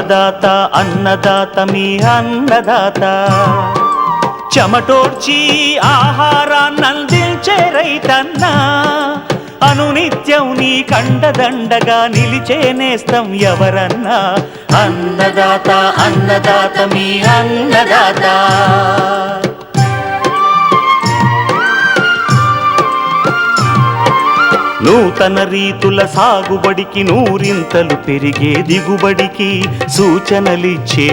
అన్నదాత అన్నదాత మీ అన్నదాత చెమటోడ్చి ఆహారాన్నందించే రైతన్న అనునిత్యం నీ కండదండగా నిలిచే నేస్తం ఎవరన్నా అన్నదాత అన్నదాత మీ అన్నదాత నూతన రీతుల సాగుబడికి నూరింతలు పెరిగే దిగుబడికి సూచనలిచ్చే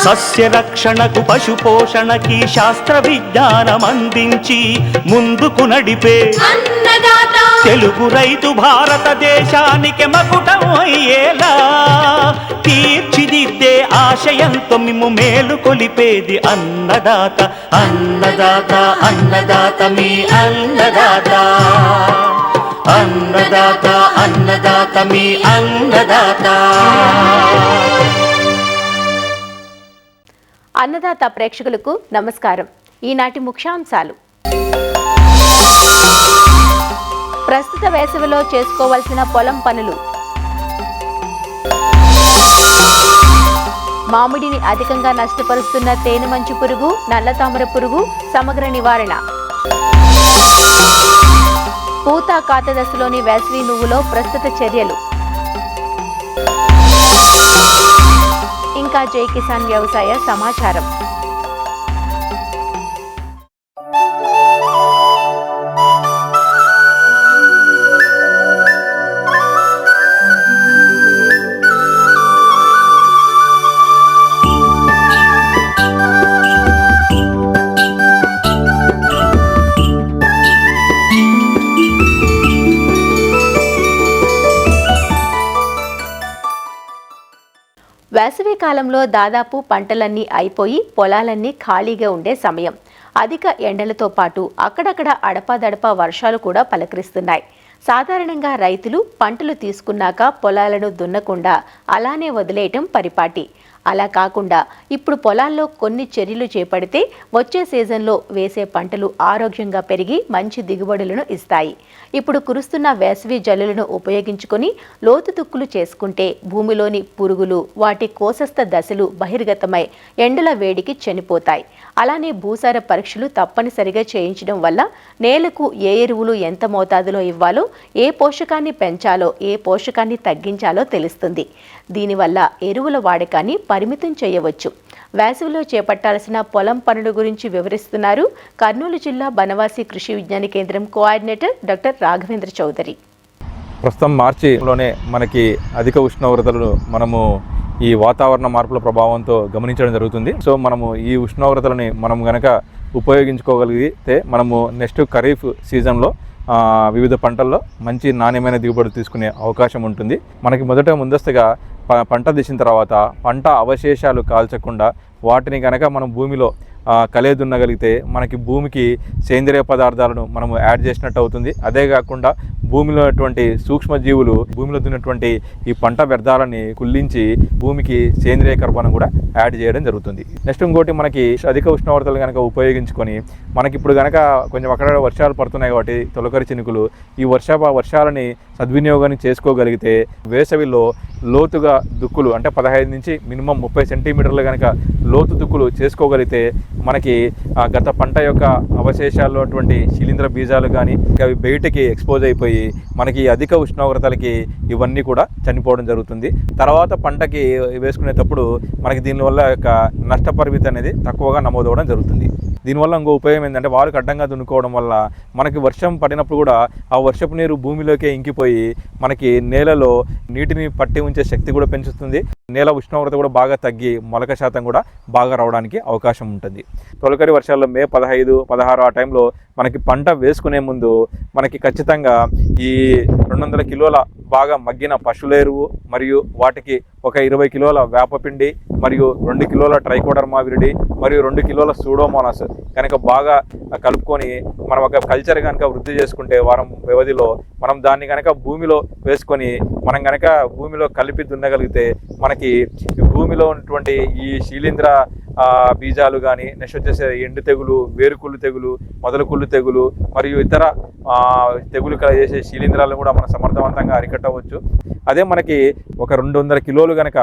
సస్య రక్షణకు పశు పోషణకి శాస్త్ర విజ్ఞానం అందించి ముందుకు నడిపే తెలుగు రైతు భారతదేశానికి మకుటం అయ్యేలా తీర్చిదిద్దే ఆశయంతో మిమ్ము మేలు కొలిపేది అన్నదాత అన్నదాత అన్నదాత మీ అన్నదాత అన్నదాత అన్నదాత మీ అన్నదాత. అన్నదాత ప్రేక్షకులకు నమస్కారం. ఈనాటి ముఖ్యాంశాలు: ప్రస్తుత వేసవిలో చేసుకోవాల్సిన పొలం పనులు, మామిడిని అధికంగా నష్టపరుస్తున్న తేనెమంచు పురుగు, నల్లతామర పురుగు సమగ్ర నివారణ, పూత కాత దశలోని వేసవి నువ్వులో ప్రస్తుత చర్యలు, ఇంకా జై కిసాన్ వ్యవసాయ సమాచారం. వేసవి కాలంలో దాదాపు పంటలన్నీ అయిపోయి పొలాలన్నీ ఖాళీగా ఉండే సమయం. అధిక ఎండలతో పాటు అక్కడక్కడ అడపాదడపా వర్షాలు కూడా పలకరిస్తున్నాయి. సాధారణంగా రైతులు పంటలు తీసుకున్నాక పొలాలను దున్నకుండా అలానే వదిలేయటం పరిపాటి. అలా కాకుండా ఇప్పుడు పొలాల్లో కొన్ని చర్యలు చేపడితే వచ్చే సీజన్లో వేసే పంటలు ఆరోగ్యంగా పెరిగి మంచి దిగుబడులను ఇస్తాయి. ఇప్పుడు కురుస్తున్న వేసవి జల్లులను ఉపయోగించుకొని లోతు దుక్కులు చేసుకుంటే భూమిలోని పురుగులు, వాటి కోసస్థ దశలు బహిర్గతమై ఎండల వేడికి చనిపోతాయి. అలానే భూసార పరీక్షలు తప్పనిసరిగా చేయించడం వల్ల నేలకు ఏ ఎరువులు ఎంత మోతాదులో ఇవ్వాలో, ఏ పోషకాన్ని పెంచాలో, ఏ పోషకాన్ని తగ్గించాలో తెలుస్తుంది. దీనివల్ల ఎరువుల వాడకాన్ని పరిమితం చేయవచ్చు. వేసవిలో చేపట్టాల్సిన పొలం పనుల గురించి వివరిస్తున్నారు కర్నూలు జిల్లా బనవాసి కృషి విజ్ఞాన కేంద్రం కోఆర్డినేటర్ డాక్టర్ రాఘవేంద్ర చౌదరి. ప్రస్తుతం మార్చిలోనే మనకి అధిక ఉష్ణోగ్రతలు మనము ఈ వాతావరణ మార్పుల ప్రభావంతో గమనించడం జరుగుతుంది. సో మనము ఈ ఉష్ణోగ్రతలని మనం గనక ఉపయోగించుకోగలిగితే మనము నెక్స్ట్ ఖరీఫ్ సీజన్లో వివిధ పంటల్లో మంచి నాణ్యమైన దిగుబడి తీసుకునే అవకాశం ఉంటుంది. మనకి ముందస్తుగా పంట తీసిన తర్వాత పంట అవశేషాలు కాల్చకుండా వాటిని కనుక మనం భూమిలో కలియదున్నగలిగితే మనకి భూమికి సేంద్రియ పదార్థాలను మనము యాడ్ చేసినట్టు అవుతుంది. అదే కాకుండా భూమిలో ఉన్నటువంటి సూక్ష్మజీవులు భూమిలో దున్నటువంటి ఈ పంట వ్యర్థాలని కుళ్ళించి భూమికి సేంద్రియ కర్బనం కూడా యాడ్ చేయడం జరుగుతుంది. నెక్స్ట్ ఇంకోటి, మనకి అధిక ఉష్ణోగ్రతలు కనుక ఉపయోగించుకొని మనకి ఇప్పుడు కనుక కొంచెం అక్కడ వర్షాలు పడుతున్నాయి కాబట్టి తొలకరి చినుకులు, ఈ వర్షాలని సద్వినియోగాన్ని చేసుకోగలిగితే వేసవిలో లోతుగా దుక్కులు అంటే 15 నుంచి మినిమం 30 సెంటీమీటర్లు కనుక లోతు దుక్కులు చేసుకోగలిగితే మనకి గత పంట యొక్క అవశేషాల్లో అటువంటి శిలీంద్ర బీజాలు కానీ అవి బయటికి ఎక్స్పోజ్ అయిపోయి మనకి అధిక ఉష్ణోగ్రతలకి ఇవన్నీ కూడా చనిపోవడం జరుగుతుంది. తర్వాత పంటకి వేసుకునేటప్పుడు మనకి దీనివల్ల యొక్క నష్టపరిమితి అనేది తక్కువగా నమోదవడం జరుగుతుంది. దీనివల్ల ఇంకో ఉపయోగం ఏంటంటే వారికి అడ్డంగా దున్నుకోవడం వల్ల మనకి వర్షం పడినప్పుడు కూడా ఆ వర్షపు నీరు భూమిలోకే ఇంకిపోయి మనకి నేలలో నీటిని పట్టి ఉంచే శక్తి కూడా పెంచుతుంది. నేల ఉష్ణోగ్రత కూడా బాగా తగ్గి మొలక శాతం కూడా బాగా రావడానికి అవకాశం ఉంటుంది. తొలకరి వర్షాల్లో మే 15, 16 ఆ టైంలో మనకి పంట వేసుకునే ముందు మనకి ఖచ్చితంగా ఈ 200 కిలోల బాగా మగ్గిన పశువుల ఎరువు మరియు వాటికి ఒక 20 కిలోల వేపపిండి మరియు 2 కిలోల ట్రైకోడర్మా విరిడి మరియు 2 కిలోల సూడోమోనాస్ కనుక బాగా కలుపుకొని మనం ఒక కల్చర్ కనుక వృద్ధి చేసుకుంటే వారం వ్యవధిలో మనం దాన్ని కనుక భూమిలో వేసుకొని మనం కనుక భూమిలో కలిపి దున్నగలిగితే మనకి మనకి భూమిలో ఉన్నటువంటి ఈ శీలీంద్ర బీజాలు కానీ, నెక్స్ట్ వచ్చేసి ఎండు తెగులు, వేరుకుళ్ళు తెగులు, మొదలుకుళ్ళు తెగులు మరియు ఇతర తెగులు చేసే శీలీంధ్రాలను కూడా మనం సమర్థవంతంగా అరికట్టవచ్చు. అదే మనకి ఒక 200 కిలోలు కనుక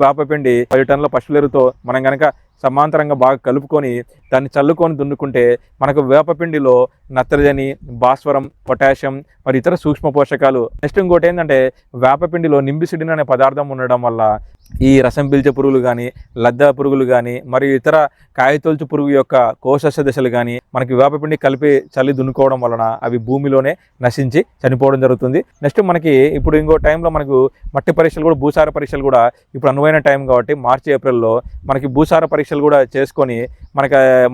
వేపపిండి 10 టన్నుల పశువులెరుతో మనం కనుక సమాంతరంగా బాగా కలుపుకొని దాన్ని చల్లుకొని దున్నుకుంటే మనకు వేపపిండిలో నత్రజని, భాస్వరం, పొటాషియం మరి ఇతర సూక్ష్మ పోషకాలు. నెక్స్ట్ ఇంకోటి ఏంటంటే వేపపిండిలో నింబిసిడిన్ అనే పదార్థం ఉండడం వల్ల ఈ రసం పీల్చే పురుగులు కానీ, లద్ద పురుగులు కానీ మరియు ఇతర కాయతొలుచు పురుగు యొక్క కోశ దశలు కానీ మనకి వేపపిండి కలిపి చల్లి దున్నుకోవడం వలన అవి భూమిలోనే నశించి చనిపోవడం జరుగుతుంది. నెక్స్ట్ మనకి ఇప్పుడు ఇంకో టైంలో మనకు మట్టి పరీక్షలు కూడా, భూసార పరీక్షలు కూడా ఇప్పుడు అనువైన టైం కాబట్టి మార్చి ఏప్రిల్లో మనకి భూసార పరీక్షలు కూడా చేసుకొని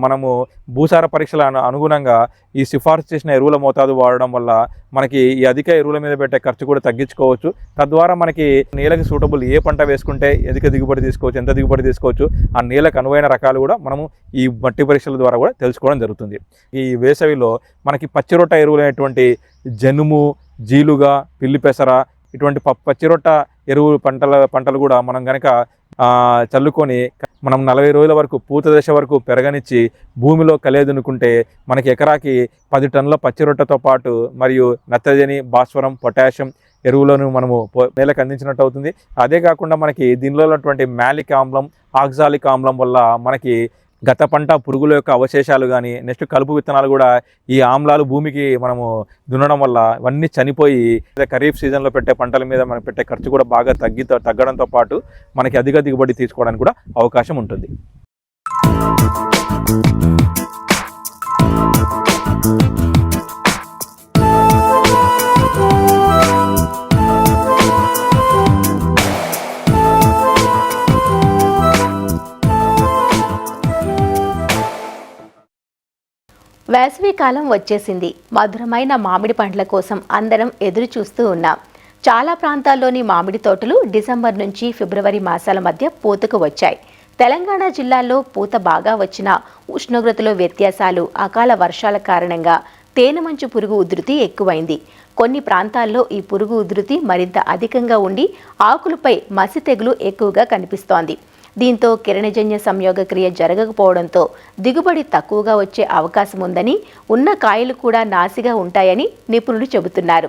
మనము భూసార పరీక్షల అనుగుణంగా ఈ సిఫార్సు చేసిన ఎరువుల మోతాదు వాడడం వల్ల మనకి ఈ అధిక ఎరువుల మీద పెట్టే ఖర్చు కూడా తగ్గించుకోవచ్చు. తద్వారా మనకి నేలకు సూటబుల్ ఏ పంట వేసుకుంటే అధిక దిగుబడి తీసుకోవచ్చు, ఎంత దిగుబడి తీసుకోవచ్చు, ఆ నేలకు అనువైన రకాలు కూడా మనము ఈ మట్టి పరీక్షల ద్వారా కూడా తెలుసుకోవడం జరుగుతుంది. ఈ వేసవిలో మనకి పచ్చిరొట్ట ఎరువులైనటువంటి జనుము, జీలుగా, పిల్లి పెసర ఇటువంటి పచ్చిరొట్ట ఎరువు పంటలు కూడా మనం కనుక చల్లుకొని మనం 40 రోజుల వరకు పూత దశ వరకు పెరగనిచ్చి భూమిలో కలియదునుకుంటే మనకి ఎకరాకి 10 టన్నుల పచ్చిరొట్టతో పాటు మరియు నత్రజని, భాస్వరం, పొటాషియం ఎరువులను మనము నేలకు అందించినట్టు అవుతుంది. అదే కాకుండా మనకి దీనిలో ఉన్నటువంటి మ్యాలిక్ ఆమ్లం, ఆక్సాలిక్ ఆమ్లం వల్ల మనకి గత పంట పురుగుల యొక్క అవశేషాలు కానీ, నెక్స్ట్ కలుపు విత్తనాలు కూడా ఈ ఆమ్లాలు భూమికి మనము దున్నడం వల్ల ఇవన్నీ చనిపోయి ఖరీఫ్ సీజన్లో పెట్టే పంటల మీద మనం పెట్టే ఖర్చు కూడా బాగా తగ్గడంతో పాటు మనకి అధిక దిగుబడి తీసుకోవడానికి కూడా అవకాశం ఉంటుంది. వేసవి కాలం వచ్చేసింది. మధురమైన మామిడి పండ్ల కోసం అందరం ఎదురు చూస్తూ ఉన్నాం. చాలా ప్రాంతాల్లోని మామిడి తోటలు డిసెంబర్ నుంచి ఫిబ్రవరి మాసాల మధ్య పూతకు వచ్చాయి. తెలంగాణ జిల్లాల్లో పూత బాగా వచ్చిన ఉష్ణోగ్రతలో వ్యత్యాసాలు, అకాల వర్షాల కారణంగా తేనెమంచు పురుగు ఉధృతి ఎక్కువైంది. కొన్ని ప్రాంతాల్లో ఈ పురుగు ఉధృతి మరింత అధికంగా ఉండి ఆకులపై మసి తెగులు ఎక్కువగా కనిపిస్తోంది. దీంతో కిరణజన్య సంయోగ క్రియ జరగకపోవడంతో దిగుబడి తక్కువగా వచ్చే అవకాశం ఉందని, ఉన్న కాయలు కూడా నాసిగా ఉంటాయని నిపుణులు చెబుతున్నారు.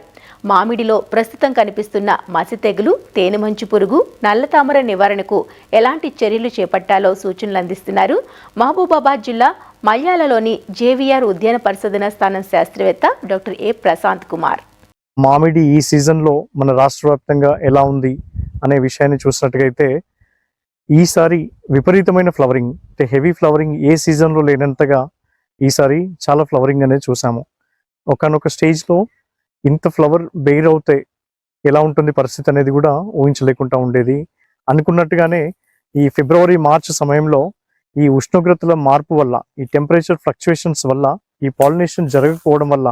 మామిడిలో ప్రస్తుతం కనిపిస్తున్న మసి తెగులు, తేనెమంచు పురుగు, నల్లతామర నివారణకు ఎలాంటి చర్యలు చేపట్టాలో సూచనలు అందిస్తున్నారు మహబూబాబాద్ జిల్లా మల్యాలలోని జేవీఆర్ ఉద్యాన పరిశోధన స్థానం శాస్త్రవేత్త డాక్టర్ ఏ ప్రశాంత్ కుమార్. మామిడి ఈ సీజన్లో మన రాష్ట్ర వ్యాప్తంగా ఎలా ఉంది అనే విషయాన్ని చూసినట్టుగైతే ఈసారి విపరీతమైన ఫ్లవరింగ్, అంటే హెవీ ఫ్లవరింగ్ ఏ సీజన్లో లేనంతగా ఈసారి చాలా ఫ్లవరింగ్ అనేది చూసాము. ఒకనొక స్టేజ్లో ఇంత ఫ్లవర్ బెయిర్ అవుతే ఎలా ఉంటుంది పరిస్థితి అనేది కూడా ఊహించలేకుండా ఉండేది. అనుకున్నట్టుగానే ఈ ఫిబ్రవరి మార్చ్ సమయంలో ఈ ఉష్ణోగ్రతల మార్పు వల్ల, ఈ టెంపరేచర్ ఫ్లక్చుయేషన్స్ వల్ల, ఈ పాలినేషన్ జరగకపోవడం వల్ల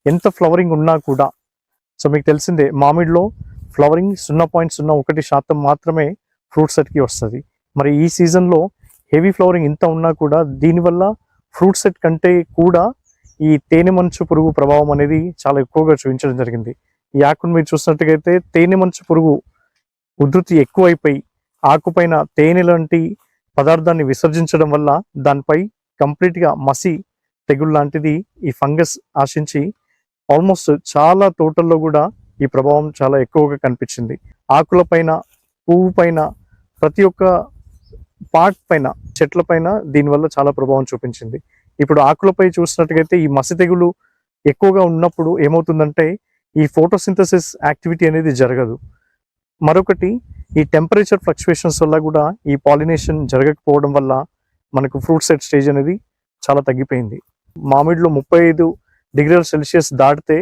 ఎంత ఫ్లవరింగ్ ఉన్నా కూడా, సో మీకు తెలిసిందే మామిడిలో ఫ్లవరింగ్ 0.01% మాత్రమే ఫ్రూట్ సెట్కి వస్తుంది. మరి ఈ సీజన్లో హెవీ ఫ్లవరింగ్ ఇంత ఉన్నా కూడా దీనివల్ల ఫ్రూట్ సెట్ కంటే కూడా ఈ తేనె మంచు పురుగు ప్రభావం అనేది చాలా ఎక్కువగా చూపించడం జరిగింది. ఈ ఆకును మీరు చూసినట్టుగైతే తేనె మంచు పురుగు ఉధృతి ఎక్కువైపోయి ఆకుపైన తేనె లాంటి పదార్థాన్ని విసర్జించడం వల్ల దానిపై కంప్లీట్గా మసి తెగులు లాంటిది ఈ ఫంగస్ ఆశించి ఆల్మోస్ట్ చాలా తోటల్లో కూడా ఈ ప్రభావం చాలా ఎక్కువగా కనిపించింది. ఆకుల పైన, పువ్వు పైన, ప్రతి ఒక్క పార్ట్ పైన, చెట్ల పైన దీనివల్ల చాలా ప్రభావం చూపించింది. ఇప్పుడు ఆకులపై చూసినట్టుగైతే ఈ మసి తెగులు ఎక్కువగా ఉన్నప్పుడు ఏమవుతుందంటే ఈ ఫోటోసింథసిస్ యాక్టివిటీ అనేది జరగదు. మరొకటి ఈ టెంపరేచర్ ఫ్లక్చుయేషన్స్ వల్ల కూడా ఈ పాలినేషన్ జరగకపోవడం వల్ల మనకు ఫ్రూట్ సెట్ స్టేజ్ అనేది చాలా తగ్గిపోయింది. మామిడిలో 35 డిగ్రీల సెల్సియస్ దాటితే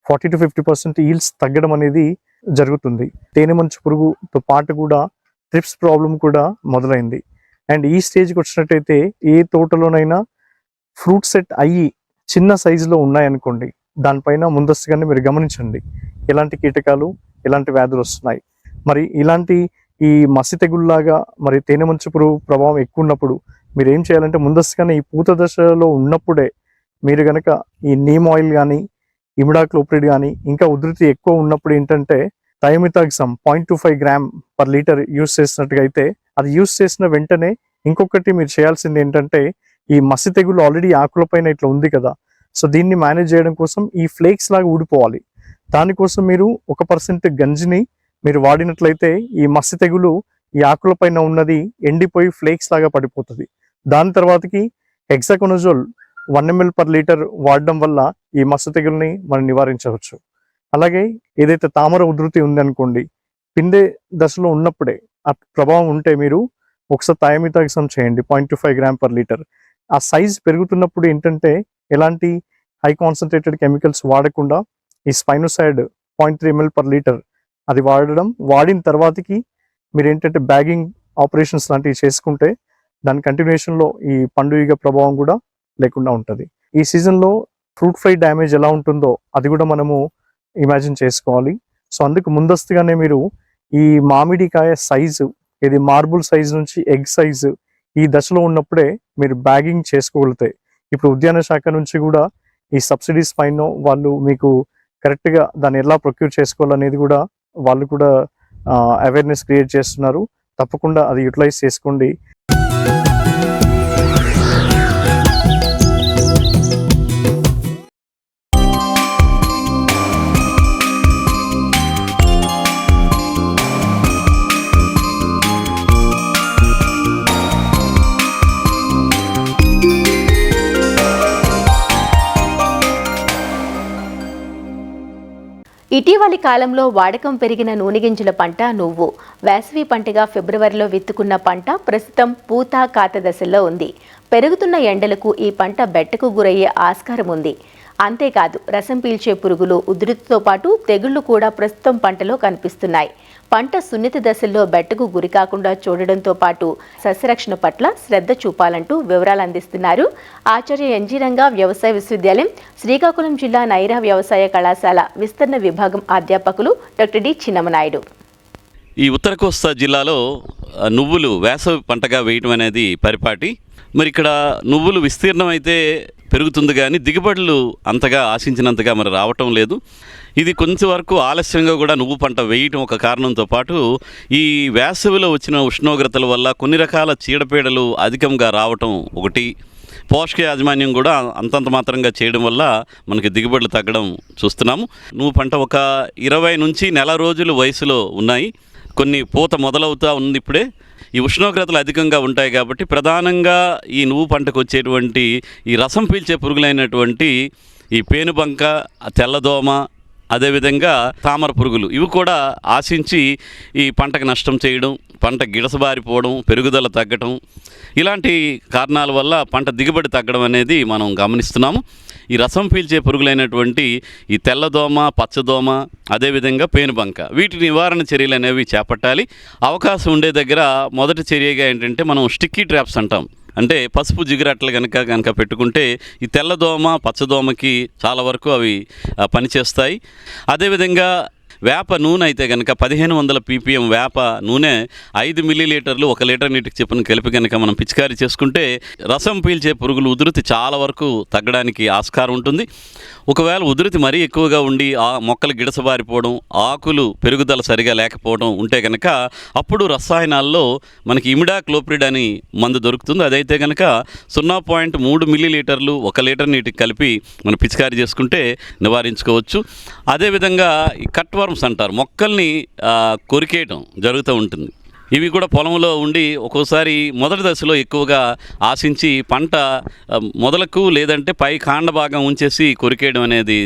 40 to 50% ఈల్డ్స్ తగ్గడం అనేది జరుగుతుంది. తేనె మంచు పురుగుతో పాటు కూడా ట్రిప్స్ ప్రాబ్లం కూడా మొదలైంది. అండ్ ఈ స్టేజ్కి వచ్చినట్టయితే ఏ తోటలోనైనా ఫ్రూట్ సెట్ అయ్యి చిన్న సైజులో ఉన్నాయనుకోండి, దానిపైన ముందస్తుగానే మీరు గమనించండి ఎలాంటి కీటకాలు, ఎలాంటి వ్యాధులు వస్తున్నాయి. మరి ఇలాంటి ఈ మసి తెగుల్లాగా మరి తేనె మంచు పురుగు ప్రభావం ఎక్కువ ఉన్నప్పుడు మీరు ఏం చేయాలంటే ముందస్తుగానే ఈ పూత దశలో ఉన్నప్పుడే మీరు కనుక ఈ నీమ్ ఆయిల్ కానీ, ఇమిడాక్లోప్రిడ్ కానీ, ఇంకా ఉధృతి ఎక్కువ ఉన్నప్పుడు ఏంటంటే thiamethoxam 0.25 gram per litre use చేసినట్టుగా అయితే, అది యూస్ చేసిన వెంటనే ఇంకొకటి మీరు చేయాల్సింది ఏంటంటే, ఈ మసి తెగులు ఆల్రెడీ ఆకులపైన ఇట్లా ఉంది కదా, సో దీన్ని మేనేజ్ చేయడం కోసం ఈ ఫ్లేక్స్ లాగా ఊడిపోవాలి. దానికోసం మీరు 1% గంజిని మీరు వాడినట్లయితే ఈ మసి తెగులు ఈ ఆకులపైన ఉన్నది ఎండిపోయి ఫ్లేక్స్ లాగా పడిపోతుంది. దాని తర్వాతకి హెక్సాకొనజోల్ 1 ml పర్ లీటర్ వాడడం వల్ల ఈ మసి తెగుల్ని మనం నివారించవచ్చు. అలాగే ఏదైతే తామర ఉధృతి ఉందనుకోండి, పిండే దశలో ఉన్నప్పుడే ఆ ప్రభావం ఉంటే మీరు ఒకసారి థయోమిథాక్సమ్ చేయండి 0.25 గ్రామ్ పర్ లీటర్. ఆ సైజ్ పెరుగుతున్నప్పుడు ఏంటంటే ఎలాంటి హై కాన్సన్ట్రేటెడ్ కెమికల్స్ వాడకుండా ఈ స్పైనోసైడ్ 0.3 ml పర్ లీటర్ అది వాడిన తర్వాతకి మీరు ఏంటంటే బ్యాగింగ్ ఆపరేషన్స్ లాంటివి చేసుకుంటే దాని కంటిన్యూషన్లో ఈ పండు ఈగ ప్రభావం కూడా లేకుండా ఉంటుంది. ఈ సీజన్లో ఫ్రూట్ ఫ్లై డ్యామేజ్ ఎలా ఉంటుందో అది కూడా మనము ఇమాజిన్ చేసుకోవాలి. సో అందుకు ముందస్తుగానే మీరు ఈ మామిడికాయ సైజు ఇది మార్బుల్ సైజ్ నుంచి ఎగ్ సైజు ఈ దశలో ఉన్నప్పుడే మీరు బ్యాగింగ్ చేసుకోగలిగితే, ఇప్పుడు ఉద్యాన శాఖ నుంచి కూడా ఈ సబ్సిడీస్ పైన వాళ్ళు మీకు కరెక్ట్గా దాన్ని ఎలా ప్రొక్యూర్ చేసుకోవాలనేది కూడా వాళ్ళు కూడా అవేర్నెస్ క్రియేట్ చేస్తున్నారు. తప్పకుండా అది యూటిలైజ్ చేసుకోండి. ఇటీవలి కాలంలో వాడకం పెరిగిన నూనె గింజల పంట నువ్వు. వేసవి పంటగా ఫిబ్రవరిలో విత్తుకున్న పంట ప్రస్తుతం పూత కాత దశల్లో ఉంది. పెరుగుతున్న ఎండలకు ఈ పంట బెట్టకు గురయ్యే ఆస్కారం ఉంది. అంతేకాదు రసం పీల్చే పురుగులు, ఉధృతితో పాటు తెగుళ్లు కూడా ప్రస్తుతం పంటలో కనిపిస్తున్నాయి. పంట సున్నిత దశల్లో బెట్టకు గురి కాకుండా చూడడంతో పాటు సస్యరక్షణ పట్ల శ్రద్ధ చూపాలంటూ వివరాలు అందిస్తున్నారు ఆచార్య ఎన్జీ రంగా వ్యవసాయ విశ్వవిద్యాలయం, శ్రీకాకుళం జిల్లా నైరా వ్యవసాయ కళాశాల విస్తరణ విభాగం అధ్యాపకులు డాక్టర్ డి చిన్నమనాయుడు. ఈ ఉత్తర కోస్తా జిల్లాలో నువ్వులు వేసవి పంటగా వేయటం అనేది పరిపాటి. మరి ఇక్కడ నువ్వులు విస్తీర్ణం అయితే పెరుగుతుంది కానీ దిగుబడులు అంతగా ఆశించినంతగా మరి రావటం లేదు. ఇది కొంచెం వరకు ఆలస్యంగా కూడా నువ్వు పంట వేయటం ఒక కారణంతో పాటు ఈ వేసవిలో వచ్చిన ఉష్ణోగ్రతల వల్ల కొన్ని రకాల చీడపీడలు అధికంగా రావటం ఒకటి, పోషక యాజమాన్యం కూడా అంతంత మాత్రంగా చేయడం వల్ల మనకి దిగుబడులు తగ్గడం చూస్తున్నాము. నువ్వు పంట ఒక 20 నుంచి నెల రోజులు వయసులో ఉన్నాయి. కొన్ని పూత మొదలవుతూ ఉంది ఇప్పుడే. ఈ ఉష్ణోగ్రతలు అధికంగా ఉంటాయి కాబట్టి ప్రధానంగా ఈ నువ్వు పంటకు వచ్చేటువంటి ఈ రసం పీల్చే పురుగులైనటువంటి ఈ పేనుబంక, తెల్లదోమ, అదేవిధంగా తామర పురుగులు ఇవి కూడా ఆశించి ఈ పంటకు నష్టం చేయడం, పంట గిడసబారిపోవడం, పెరుగుదల తగ్గటం, ఇలాంటి కారణాల వల్ల పంట దిగుబడి తగ్గడం అనేది మనం గమనిస్తున్నాము. ఈ రసం పీల్చే పురుగులైనటువంటి ఈ తెల్లదోమ, పచ్చదోమ, అదేవిధంగా పేనుబంక వీటి నివారణ చర్యలు అనేవి చేపట్టాలి. అవకాశం ఉండే దగ్గర మొదటి చర్యగా ఏంటంటే మనం స్టిక్కీ ట్రాప్స్ అంటాం. అంటే పసుపు జిగురట్లు కనుక పెట్టుకుంటే ఈ తెల్లదోమ, పచ్చదోమకి చాలా వరకు అవి పనిచేస్తాయి. అదేవిధంగా వేప నూనె అయితే కనుక 1500 ppm వేప నూనె 5 మిల్లీలీటర్లు 1 లీటర్ నీటికి చెప్పున కలిపి కనుక మనం పిచికారీ చేసుకుంటే రసం పీల్చే పురుగులు ఉధృతి చాలా వరకు తగ్గడానికి ఆస్కారం ఉంటుంది. ఒకవేళ ఉధృతి మరీ ఎక్కువగా ఉండి ఆ మొక్కలు గిడసబారిపోవడం, ఆకులు పెరుగుదల సరిగా లేకపోవడం ఉంటే కనుక అప్పుడు రసాయనాల్లో మనకి ఇమిడాక్లోప్రిడ్ అని మందు దొరుకుతుంది. అదైతే కనుక 0.3 మిల్లీలీటర్లు 1 లీటర్ నీటికి కలిపి మనం పిచికారీ చేసుకుంటే నివారించుకోవచ్చు. అదేవిధంగా ఈ కట్వర్మ్స్ అంటారు, మొక్కల్ని కొరికేయటం జరుగుతూ ఉంటుంది. ఇవి కూడా పొలంలో ఉండి ఒక్కోసారి మొదటి దశలో ఎక్కువగా ఆశించి పంట మొదలకు లేదంటే పై కాండ భాగం ఉంచేసి కొరికేయడం అనేది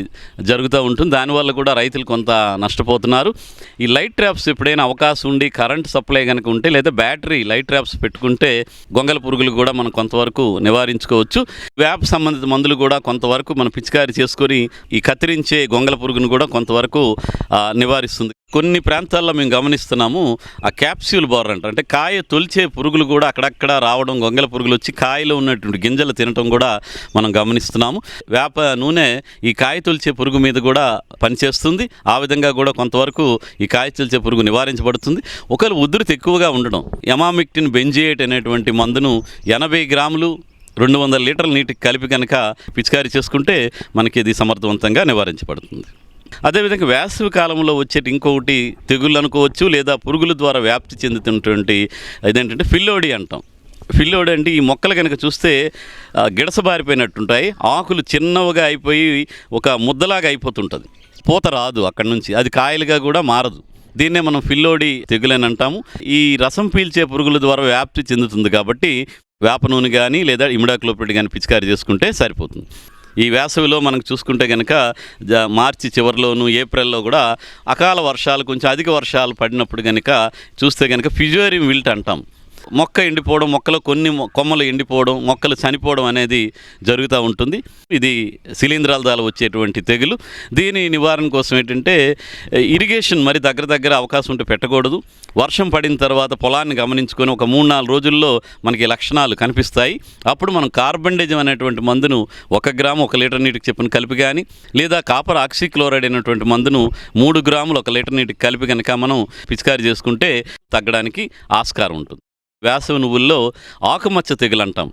జరుగుతూ ఉంటుంది. దానివల్ల కూడా రైతులు కొంత నష్టపోతున్నారు. ఈ లైట్ ట్రాప్స్ ఎప్పుడైనా అవకాశం ఉండి కరెంట్ సప్లై కనుక ఉంటే లేదా బ్యాటరీ లైట్ ట్రాప్స్ పెట్టుకుంటే గొంగల పురుగులు కూడా మనం కొంతవరకు నివారించుకోవచ్చు. వేప సంబంధిత మందులు కూడా కొంతవరకు మనం పిచికారీ చేసుకొని ఈ కత్తిరించే గొంగల పురుగును కూడా కొంతవరకు నివారిస్తుంది. కొన్ని ప్రాంతాల్లో మేము గమనిస్తున్నాము ఆ క్యాప్స్యూల్ బోర్ర అంటే కాయ తొలిచే పురుగులు కూడా అక్కడక్కడ రావడం, గొంగల పురుగులు వచ్చి కాయలో ఉన్నటువంటి గింజలు తినటం కూడా మనం గమనిస్తున్నాము. వేప నూనె ఈ కాయ తొలిచే పురుగు మీద కూడా పనిచేస్తుంది. ఆ విధంగా కూడా కొంతవరకు ఈ కాయ తొలిచే పురుగు నివారించబడుతుంది. ఒకవేళ ఉధృతి ఎక్కువగా ఉండడం ఎమామిక్టిన్ బెంజియేట్ అనేటువంటి మందును 80 గ్రాములు 200 లీటర్ల నీటికి కలిపి కనుక పిచికారీ చేసుకుంటే మనకి ఇది సమర్థవంతంగా నివారించబడుతుంది. అదేవిధంగా వేసవి కాలంలో వచ్చేటి ఇంకొకటి తెగుళ్ళు అనుకోవచ్చు, లేదా పురుగుల ద్వారా వ్యాప్తి చెందుతున్నటువంటి ఇదేంటంటే ఫిల్లోడి అంటాం. ఫిల్లోడి అంటే ఈ మొక్కలు కనుక చూస్తే గిడసబారిపోయినట్టుంటాయి, ఆకులు చిన్నవిగా అయిపోయి ఒక ముద్దలాగా అయిపోతుంటుంది, పూత రాదు అక్కడి నుంచి, అది కాయలుగా కూడా మారదు. దీన్నే మనం ఫిల్లోడి తెగులని అంటాము. ఈ రసం పీల్చే పురుగుల ద్వారా వ్యాప్తి చెందుతుంది కాబట్టి వేప నూనె కానీ లేదా ఇమిడాక్లోపిడ్ కానీ పిచికారీ చేసుకుంటే సరిపోతుంది. ఈ వేసవిలో మనకు చూసుకుంటే కనుక మార్చి చివరిలోను ఏప్రిల్లో కూడా అకాల వర్షాలు, కొంచెం అధిక వర్షాలు పడినప్పుడు కనుక చూస్తే కనుక ఫిజోరియం విల్ట్ అంటాం. మొక్క ఎండిపోవడం, మొక్కలో కొన్ని కొమ్మలు ఎండిపోవడం, మొక్కలు చనిపోవడం అనేది జరుగుతూ ఉంటుంది. ఇది శిలీంధ్రాల ద్వారా వచ్చేటువంటి తెగులు. దీని నివారణ కోసం ఏంటంటే ఇరిగేషన్ మరి దగ్గర అవకాశం ఉంటే పెట్టకూడదు. వర్షం పడిన తర్వాత పొలాన్ని గమనించుకొని ఒక 3-4 రోజుల్లో మనకి లక్షణాలు కనిపిస్తాయి. అప్పుడు మనం కార్బండేజం అనేటువంటి మందును 1 గ్రాము 1 లీటర్ నీటికి చెప్పిన కలిపి కానీ, లేదా కాపర్ ఆక్సిక్లోరైడ్ అయినటువంటి మందును 3 గ్రాములు 1 లీటర్ నీటికి కలిపి కనుక మనం పిచికారీ చేసుకుంటే తగ్గడానికి ఆస్కారం ఉంటుంది. వేసవి నువ్వుల్లో ఆకుమచ్చ తెగులు అంటాం.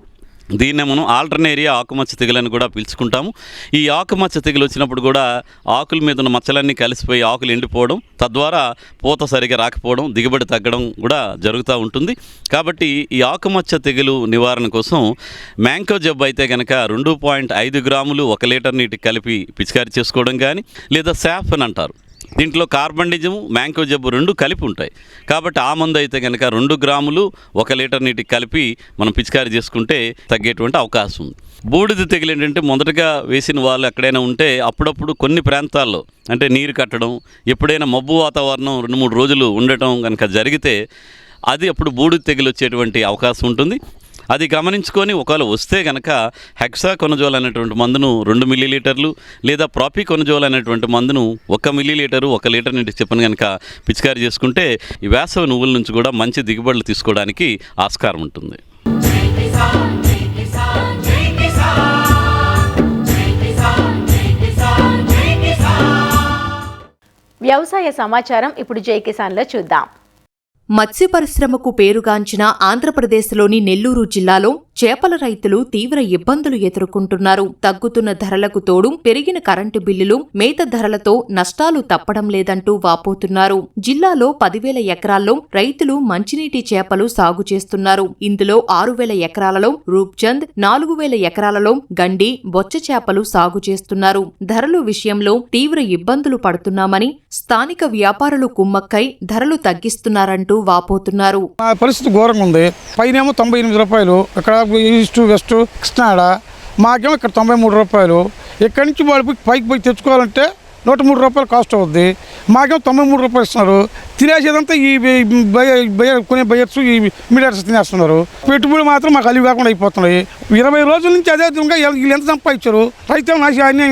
దీన్నే మనం ఆల్టర్నేరియా ఆకుమచ్చ తెగులని కూడా పిలుచుకుంటాము. ఈ ఆకుమచ్చ తెగులు వచ్చినప్పుడు కూడా ఆకుల మీద ఉన్న మచ్చలన్నీ కలిసిపోయి ఆకులు ఎండిపోవడం, తద్వారా పూత సరిగా రాకపోవడం, దిగుబడి తగ్గడం కూడా జరుగుతూ ఉంటుంది. కాబట్టి ఈ ఆకుమచ్చ తెగులు నివారణ కోసం మ్యాంకో జబ్బు అయితే కనుక 2.5 గ్రాములు 1 లీటర్ నీటికి కలిపి పిచికారీ చేసుకోవడం కానీ, లేదా శాఫ్ అని అంటారు. దీంట్లో కార్బండిజము, మ్యాంకో జబ్బు 2 కలిపి ఉంటాయి. కాబట్టి ఆ మందు అయితే కనుక 2 గ్రాములు 1 లీటర్ నీటికి కలిపి మనం పిచికారీ చేసుకుంటే తగ్గేటువంటి అవకాశం ఉంది. బూడిద తెగులు ఏంటంటే మొదటగా వేసిన వాళ్ళు ఎక్కడైనా ఉంటే అప్పుడప్పుడు కొన్ని ప్రాంతాల్లో అంటే నీరు కట్టడం, ఎప్పుడైనా మబ్బు వాతావరణం 2-3 రోజులు ఉండటం కనుక జరిగితే అది అప్పుడు బూడిద తెగులు వచ్చేటువంటి అవకాశం ఉంటుంది. అది గమనించుకొని ఒకవేళ వస్తే కనుక హెక్సాకొనజోల్ అనేటువంటి మందును 2 మిల్లీలీటర్లు లేదా ప్రాపికొనజోల్ అనేటువంటి మందును 1 మిల్లీలీటరు 1 లీటర్ నీటికి చెప్పని కనుక పిచికారీ చేసుకుంటే ఈ వేసవి నువ్వుల నుంచి కూడా మంచి దిగుబడులు తీసుకోవడానికి ఆస్కారం ఉంటుంది. వ్యవసాయ సమాచారం ఇప్పుడు జై కిసాన్లో చూద్దాం. మత్స్య పరిశ్రమకు పేరుగాంచిన ఆంధ్రప్రదేశ్లోని నెల్లూరు జిల్లాలో చేపల రైతులు తీవ్ర ఇబ్బందులు ఎదుర్కొంటున్నారు. తగ్గుతున్న ధరలకు తోడు పెరిగిన కరెంటు బిల్లులు, మేత ధరలతో నష్టాలు తప్పడం లేదంటూ వాపోతున్నారు. జిల్లాలో 10,000 ఎకరాల్లో రైతులు మంచినీటి చేపలు సాగు చేస్తున్నారు. ఇందులో 6,000 ఎకరాలలో రూప్చంద్, 4,000 ఎకరాలలో గండి, బొచ్చ చేపలు సాగు చేస్తున్నారు. ధరలు విషయంలో తీవ్ర ఇబ్బందులు పడుతున్నామని స్థానిక వ్యాపారులు కుమ్మక్కై ధరలు తగ్గిస్తున్నారంటూ వాపోతున్నారు. పరిస్థితి ఘోరంగా ఉంది. పైనేమో 98 రూపాయలు, ఇక్కడ ఈస్ట్ వెస్ట్ కృష్ణాడ, మాకేమో ఇక్కడ 93 రూపాయలు. ఇక్కడి నుంచి వాళ్ళు పైకి పోయి తెచ్చుకోవాలంటే 103 రూపాయలు కాస్ట్ అవుద్ది. మాకేమో 93 రూపాయలు ఇస్తున్నారు. తినేసేదంతా ఈ కొనే బయర్స్ ఈ మీడియాస్ తినేస్తున్నారు. పెట్టుబడి మాత్రం మాకు అలివి కాకుండా అయిపోతున్నాయి. 20 రోజుల నుంచి అదే విధంగా వీళ్ళు ఎంత సంపాదించారు, రైతు నాశనం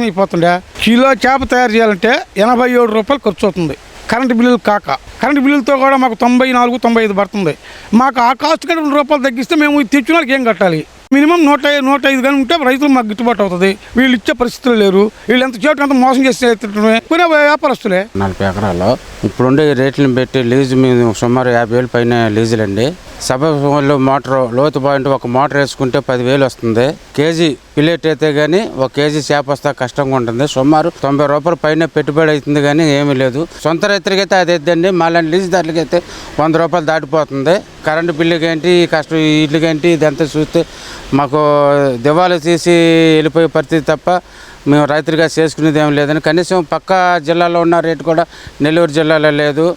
అయిపోతుండే. కిలో చేప తయారు చేయాలంటే 87 రూపాయలు ఖర్చు అవుతుంది. కరెంటు బిల్లులు కాక, కరెంటు బిల్లులతో కూడా మాకు 94-95 పడుతుంది. మాకు ఆ కాస్ట్ కంటే 2 రూపాయలు తగ్గిస్తే మేము తెచ్చిన వాళ్ళకి ఏం కట్టాలి? మినిమం 105 కానీ ఉంటే రైతులు మాకు గిట్టుబాటు అవుతుంది. వీళ్ళు ఇచ్చే పరిస్థితులు లేరు. వీళ్ళు ఎంత చేయటం అంత మోసం చేస్తే కొనే వ్యాపారస్తులే. 40 ఎకరాలు ఇప్పుడుండే రేట్లను పెట్టి లీజు మీద సుమారు 50,000 పైన లీజులండి. సభలో మోటార్ లోతు పాయింట్ ఒక మోటార్ వేసుకుంటే 10,000 వస్తుంది. కేజీ పిల్లెట్ అయితే కానీ 1 కేజీ చేప వస్తే కష్టంగా ఉంటుంది. సుమారు 90 రూపాయలు పైన పెట్టుబడి అవుతుంది కానీ ఏమీ లేదు. సొంత రైతులకైతే అది ఇద్దండి. మళ్ళీ లీజు దారులకైతే 100 రూపాయలు దాటిపోతుంది. కరెంటు బిల్లుకి ఏంటి కష్టం, వీటికేంటి ఇదంతా చూస్తే మాకు దివాళీ తీసి వెళ్ళిపోయే పరిస్థితి తప్ప మేము రైతులుగా చేసుకునేది ఏం లేదని. కనీసం పక్క జిల్లాలో ఉన్న రేటు కూడా నెల్లూరు జిల్లాలో లేదు.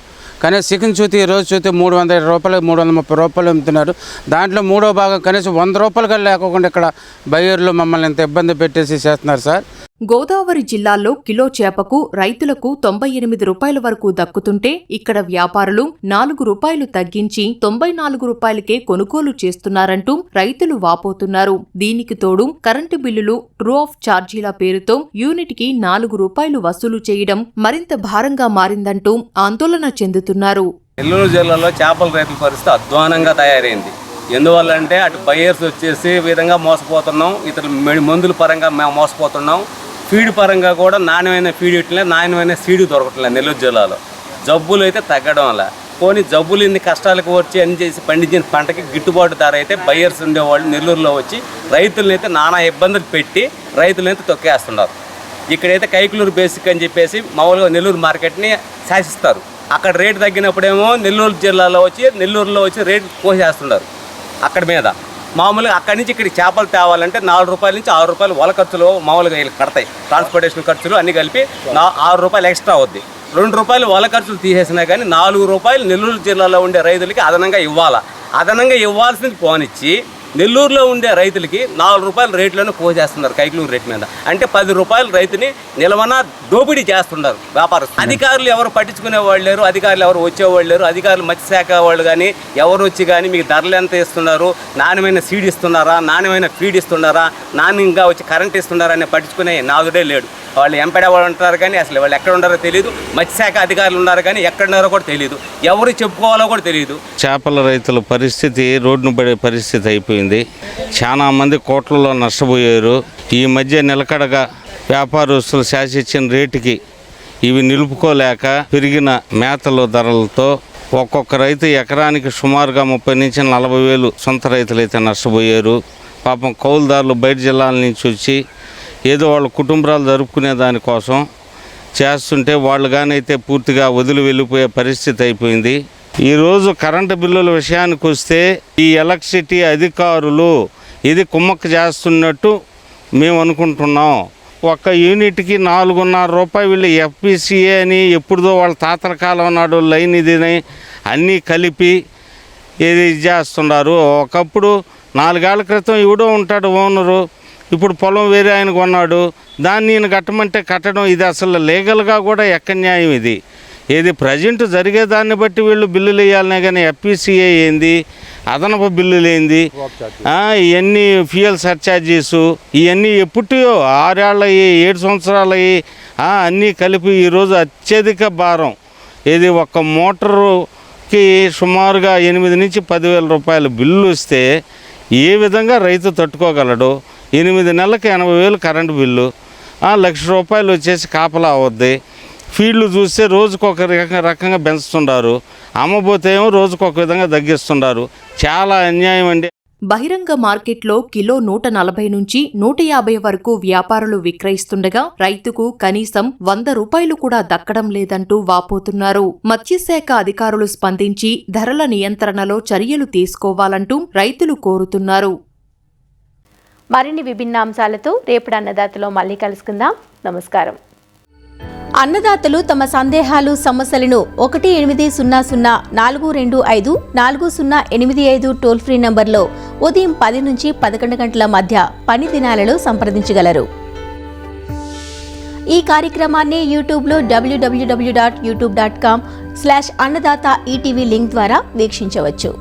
కానీ చికెన్ చూతి రోజు చూతి 320 రూపాయలు 330 రూపాయలు అమ్ముతున్నారు. దాంట్లో 3వ భాగం కనీసం 100 రూపాయలు కూడా లేకుండా ఇక్కడ బయ్యర్లు మమ్మల్ని ఎంత ఇబ్బంది పెట్టేసి చేస్తున్నారు సార్. గోదావరి జిల్లాల్లో కిలో చేపకు రైతులకు 98 రూపాయల వరకు దక్కుతుంటే ఇక్కడ వ్యాపారులు 4 రూపాయలు తగ్గించి 94 రూపాయలకే కొనుగోలు చేస్తున్నారంటూ రైతులు వాపోతున్నారు. దీనికి తోడు కరెంటు బిల్లులు ట్రూ ఆఫ్ ఛార్జీల పేరుతో యూనిట్కి 4 రూపాయలు వసూలు చేయడం మరింత భారంగా మారిందంటూ ఆందోళన చెందుతున్నారు. నెల్లూరు జిల్లాలో చేపల రైతుల పరిస్థితి అధ్వానంగా తయారైంది. ఎందువల్ల అంటే అటు బయర్స్ వచ్చేసి విధంగా మోసపోతున్నాం, ఇతర మందుల పరంగా మేము మోసపోతున్నాం. ఫీడ్ పరంగా కూడా నాణ్యమైన ఫీడ్ ఇట్లే, నాణ్యమైన సీడ్ దొరకట్లేదు నెల్లూరు జిల్లాలో. జబ్బులు అయితే తగ్గడం వల్ల పోనీ జబ్బులు ఇన్ని కష్టాలకు వచ్చి అన్ని చేసి పండించిన పంటకి గిట్టుబాటు ధర అయితే బయ్యర్స్ ఉండేవాళ్ళు నెల్లూరులో వచ్చి రైతులనైతే నానా ఇబ్బందులు పెట్టి రైతులనైతే తొక్కేస్తున్నారు. ఇక్కడైతే కైకులూరు బేసిక్ అని చెప్పేసి మామూలుగా నెల్లూరు మార్కెట్ని శాసిస్తారు. అక్కడ రేటు తగ్గినప్పుడేమో నెల్లూరు జిల్లాలో నెల్లూరులో వచ్చి రేటు కోసేస్తున్నారు అక్కడ మీద. మామూలుగా అక్కడి నుంచి ఇక్కడికి చేపలు తేవాలంటే 4 రూపాయల నుంచి 6 రూపాయలు వల ఖర్చులు మామూలుగా వీళ్ళు కడతాయి. ట్రాన్స్పోర్టేషన్ ఖర్చులు అన్నీ కలిపి 6 రూపాయలు ఎక్స్ట్రా అవుద్ది. 2 రూపాయలు వల ఖర్చులు తీసేసినా కానీ 4 రూపాయలు నెల్లూరు జిల్లాలో ఉండే రైతులకి అదనంగా ఇవ్వాలా. అదనంగా ఇవ్వాల్సింది పోనిచ్చి నెల్లూరులో ఉండే రైతులకి 4 రూపాయల రేట్లను కోసేస్తున్నారు కైకులూరు రేటు మీద. అంటే 10 రూపాయలు రైతుని నిలవన దోపిడీ చేస్తున్నారు వ్యాపారస్తులు. అధికారులు ఎవరు పట్టించుకునే వాళ్ళు లేరు, అధికారులు ఎవరు వచ్చేవాళ్ళు లేరు. అధికారులు మత్స్యశాఖ వాళ్ళు కానీ ఎవరు వచ్చి కానీ మీకు ధరలు ఎంత ఇస్తున్నారు, నాణ్యమైన సీడ్ ఇస్తున్నారా, నాణ్యమైన ఫీడ్ ఇస్తున్నారా, నాణ్యంగా వచ్చి కరెంట్ ఇస్తున్నారా అని పట్టించుకునే నాదుడే లేడు. వాళ్ళు ఎంపడే వాళ్ళు ఉంటారు కానీ అసలు వాళ్ళు ఎక్కడ ఉన్నారో తెలియదు. మత్స్యశాఖ అధికారులు ఉన్నారు కానీ ఎక్కడున్నారో కూడా తెలియదు. ఎవరు చెప్పుకోవాలో కూడా తెలియదు. చేపల రైతుల పరిస్థితి రోడ్డును పడే పరిస్థితి అయిపోయింది. చాలా మంది కోట్లలో నష్టపోయారు. ఈ మధ్య నిలకడగా వ్యాపారస్తులు శాసించిన రేటుకి ఇవి నిలుపుకోలేక పెరిగిన మేతల ధరలతో ఒక్కొక్క రైతు ఎకరానికి సుమారుగా 30 నుంచి 40 వేలు సొంత రైతులైతే నష్టపోయారు. పాపం కౌలుదారులు బయట జిల్లాల నుంచి వచ్చి ఏదో వాళ్ళ కుటుంబాలు జరుపుకునే దానికోసం చేస్తుంటే వాళ్ళు కానీ అయితే పూర్తిగా వదిలి వెళ్ళిపోయే పరిస్థితి అయిపోయింది. ఈరోజు కరెంటు బిల్లుల విషయానికి వస్తే ఈ ఎలక్ట్రిసిటీ అధికారులు ఇది కుమ్మక్క చేస్తున్నట్టు మేము అనుకుంటున్నాం. ఒక్క యూనిట్కి 4.5 రూపాయలు వీళ్ళు FPCA అని ఎప్పుడుదో వాళ్ళ తాతల కాలం నాడు లైన్ ఇదిని అన్నీ కలిపి ఇది చేస్తున్నారు. ఒకప్పుడు 4 ఏళ్ల క్రితం ఎవడో ఉంటాడు ఓనరు, ఇప్పుడు పొలం వేరే ఆయన కొన్నాడు, దాన్ని నేను కట్టమంటే కట్టడం ఇది అసలు లీగల్గా కూడా ఎక్కడ న్యాయం ఇది? ఏది ప్రజెంట్ జరిగేదాన్ని బట్టి వీళ్ళు బిల్లులు వేయాలనే కానీ FPCA ఏంది, అదనపు బిల్లులు ఏంది, ఇవన్నీ ఫ్యూయల్ సర్ఛార్జెస్ ఇవన్నీ ఎప్పుటియో 6 ఏళ్ళయి 7 సంవత్సరాలయ్యి అన్నీ కలిపి ఈరోజు అత్యధిక భారం ఏది ఒక్క మోటారుకి సుమారుగా 8 నుంచి 10,000 రూపాయల బిల్లు వస్తే ఏ విధంగా రైతు తట్టుకోగలడు? 8 నెలలకు 80,000 కరెంటు బిల్లు, 1,00,000 రూపాయలు వచ్చేసి కాపలా అవుద్ది. ఫీల్డ్లు చూస్తే రోజుకొక రకంగా పెంచుతున్నారు, అమ్మబోతే ఏమో రోజుకొక విధంగా తగ్గిస్తున్నారు. చాలా అన్యాయం అండి. బహిరంగ మార్కెట్లో కిలో 140 నుంచి 150 వరకు వ్యాపారులు విక్రయిస్తుండగా రైతుకు కనీసం 100 రూపాయలు కూడా దక్కడం లేదంటూ వాపోతున్నారు. మత్స్యశాఖ అధికారులు స్పందించి ధరల నియంత్రణలో చర్యలు తీసుకోవాలంటూ రైతులు కోరుతున్నారు. మరిన్ని విభిన్న అంశాలతో రేపటి అన్నదాతలో మళ్ళీ కలుసుకుందాం. నమస్కారం. అన్నదాతలు తమ సందేహాలు సమస్యలను 1800-425-4085 టోల్ ఫ్రీ నంబర్లో ఉదయం 10 నుంచి 11 గంటల మధ్య పని దినాలలో సంప్రదించగలరు. ఈ కార్యక్రమాన్ని యూట్యూబ్లో www.youtube.com/అన్నదాత ఈటీవీ లింక్ ద్వారా వీక్షించవచ్చు.